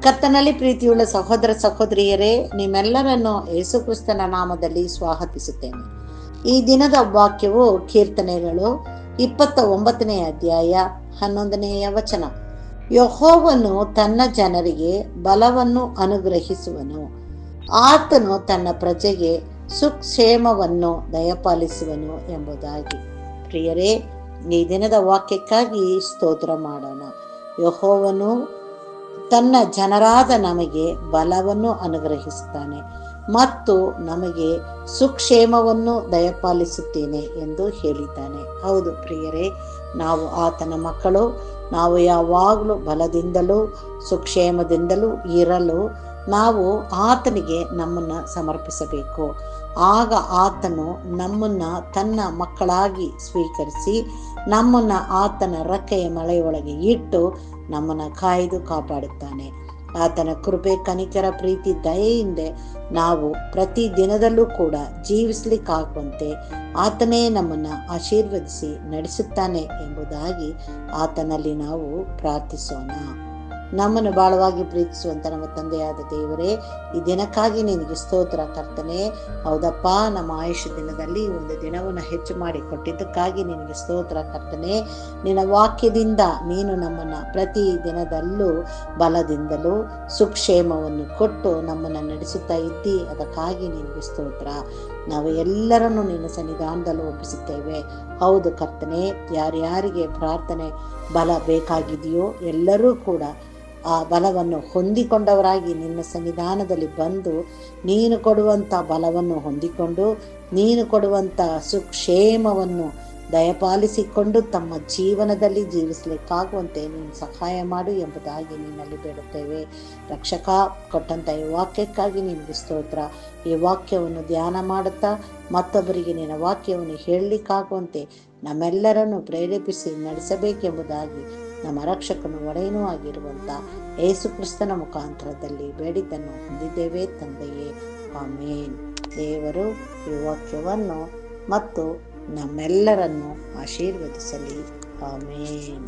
ಕರ್ತನಲ್ಲಿ ಪ್ರೀತಿಯುಳ್ಳ ಸಹೋದರ ಸಹೋದರಿಯರೇ, ನಿಮ್ಮೆಲ್ಲರನ್ನು ಯೇಸುಕ್ರಿಸ್ತನ ನಾಮದಲ್ಲಿ ಸ್ವಾಗತಿಸುತ್ತೇನೆ. ಈ ದಿನದ ವಾಕ್ಯವು ಕೀರ್ತನೆಗಳು 29ನೇ ಅಧ್ಯಾಯ 11ನೆಯ ವಚನ. ಯೆಹೋವನು ತನ್ನ ಜನರಿಗೆ ಬಲವನ್ನು ಅನುಗ್ರಹಿಸುವನು, ಆತನು ತನ್ನ ಪ್ರಜೆಗೆ ಸುಕ್ಷೇಮವನ್ನು ದಯಪಾಲಿಸುವನು ಎಂಬುದಾಗಿ. ಪ್ರಿಯರೇ, ಈ ದಿನದ ವಾಕ್ಯಕ್ಕಾಗಿ ಸ್ತೋತ್ರ ಮಾಡೋಣ. ಯೆಹೋವನು ತನ್ನ ಜನರಾದ ನಮಗೆ ಬಲವನ್ನು ಅನುಗ್ರಹಿಸುತ್ತಾನೆ ಮತ್ತು ನಮಗೆ ಸುಕ್ಷೇಮವನ್ನು ದಯಪಾಲಿಸುತ್ತೇನೆ ಎಂದು ಹೇಳಿದ್ದಾನೆ. ಹೌದು ಪ್ರಿಯರೇ, ನಾವು ಆತನ ಮಕ್ಕಳು. ನಾವು ಯಾವಾಗಲೂ ಬಲದಿಂದಲೂ ಸುಕ್ಷೇಮದಿಂದಲೂ ಇರಲು ನಾವು ಆತನಿಗೆ ನಮ್ಮನ್ನು ಸಮರ್ಪಿಸಬೇಕು. ಆಗ ಆತನು ನಮ್ಮನ್ನು ತನ್ನ ಮಕ್ಕಳಾಗಿ ಸ್ವೀಕರಿಸಿ ನಮ್ಮನ್ನು ಆತನ ರೆಕ್ಕೆಯ ಮಳೆಯೊಳಗೆ ಇಟ್ಟು ನಮ್ಮನ್ನು ಕಾಯ್ದು ಕಾಪಾಡುತ್ತಾನೆ. ಆತನ ಕೃಪೆ, ಕನಿಕರ, ಪ್ರೀತಿ, ದಯೆಯಿಂದ ನಾವು ಪ್ರತಿ ದಿನದಲ್ಲೂ ಕೂಡ ಜೀವಿಸಲಿಕ್ಕಾಗುವಂತೆ ಆತನೇ ನಮ್ಮನ್ನು ಆಶೀರ್ವದಿಸಿ ನಡೆಸುತ್ತಾನೆ ಎಂಬುದಾಗಿ ಆತನಲ್ಲಿ ನಾವು ಪ್ರಾರ್ಥಿಸೋಣ. ನಮ್ಮನ್ನು ಬಾಳವಾಗಿ ಪ್ರೀತಿಸುವಂತ ನಮ್ಮ ತಂದೆಯಾದ ದೇವರೇ, ಈ ದಿನಕ್ಕಾಗಿ ನಿನಗೆ ಸ್ತೋತ್ರ ಕರ್ತನೆ. ಹೌದಪ್ಪ, ನಮ್ಮ ಆಯುಷ್ಯ ದಿನದಲ್ಲಿ ಒಂದು ದಿನವನ್ನು ಹೆಚ್ಚು ಮಾಡಿ ಕೊಟ್ಟಿದ್ದಕ್ಕಾಗಿ ನಿನಗೆ ಸ್ತೋತ್ರ ಕರ್ತನೆ. ನಿನ್ನ ವಾಕ್ಯದಿಂದ ನೀನು ನಮ್ಮನ್ನು ಪ್ರತಿ ದಿನದಲ್ಲೂ ಬಲದಿಂದಲೂ ಸುಕ್ಷೇಮವನ್ನು ಕೊಟ್ಟು ನಮ್ಮನ್ನು ನಡೆಸುತ್ತಾ ಇದ್ದಿ, ಅದಕ್ಕಾಗಿ ನಿನಗೆ ಸ್ತೋತ್ರ. ನಾವು ಎಲ್ಲರನ್ನು ನಿನ್ನ ಸನ್ನಿಧಾನದಲ್ಲಿ ಒಪ್ಪಿಸುತ್ತೇವೆ. ಹೌದು ಕರ್ತನೆ, ಯಾರ್ಯಾರಿಗೆ ಪ್ರಾರ್ಥನೆ ಬಲ ಬೇಕಾಗಿದೆಯೋ ಎಲ್ಲರೂ ಕೂಡ ಆ ಬಲವನ್ನು ಹೊಂದಿಕೊಂಡವರಾಗಿ ನಿನ್ನ ಸನ್ನಿಧಾನದಲ್ಲಿ ಬಂದು ನೀನು ಕೊಡುವಂಥ ಬಲವನ್ನು ಹೊಂದಿಕೊಂಡು ನೀನು ಕೊಡುವಂಥ ಸುಕ್ಷೇಮವನ್ನು ದಯಪಾಲಿಸಿಕೊಂಡು ತಮ್ಮ ಜೀವನದಲ್ಲಿ ಜೀವಿಸಲಿಕ್ಕಾಗುವಂತೆ ನೀನು ಸಹಾಯ ಮಾಡು ಎಂಬುದಾಗಿ ನಿನ್ನಲ್ಲಿ ಬೇಡುತ್ತೇವೆ. ರಕ್ಷಕ, ಕೊಟ್ಟಂಥ ಈ ವಾಕ್ಯಕ್ಕಾಗಿ ನಿನಗೆ ಸ್ತೋತ್ರ. ಈ ವಾಕ್ಯವನ್ನು ಧ್ಯಾನ ಮಾಡುತ್ತಾ ಮತ್ತೊಬ್ಬರಿಗೆ ನಿನ್ನ ವಾಕ್ಯವನ್ನು ಹೇಳಲಿಕ್ಕಾಗುವಂತೆ ನಮ್ಮೆಲ್ಲರನ್ನು ಪ್ರೇರೇಪಿಸಿ ನಡೆಸಬೇಕೆಂಬುದಾಗಿ ನಮ್ಮ ರಕ್ಷಕನು ಒಡೆಯನೂ ಆಗಿರುವಂಥ ಯೇಸು ಕ್ರಿಸ್ತನ ಮುಖಾಂತರದಲ್ಲಿ ಬೇಡಿದ್ದನ್ನು ಹೊಂದಿದ್ದೇವೆ ತಂದೆಯೇ, ಆಮೇನ್. ದೇವರು ಈ ವಾಕ್ಯವನ್ನು ಮತ್ತು ನಮ್ಮೆಲ್ಲರನ್ನು ಆಶೀರ್ವದಿಸಲಿ. ಆಮೇನ್.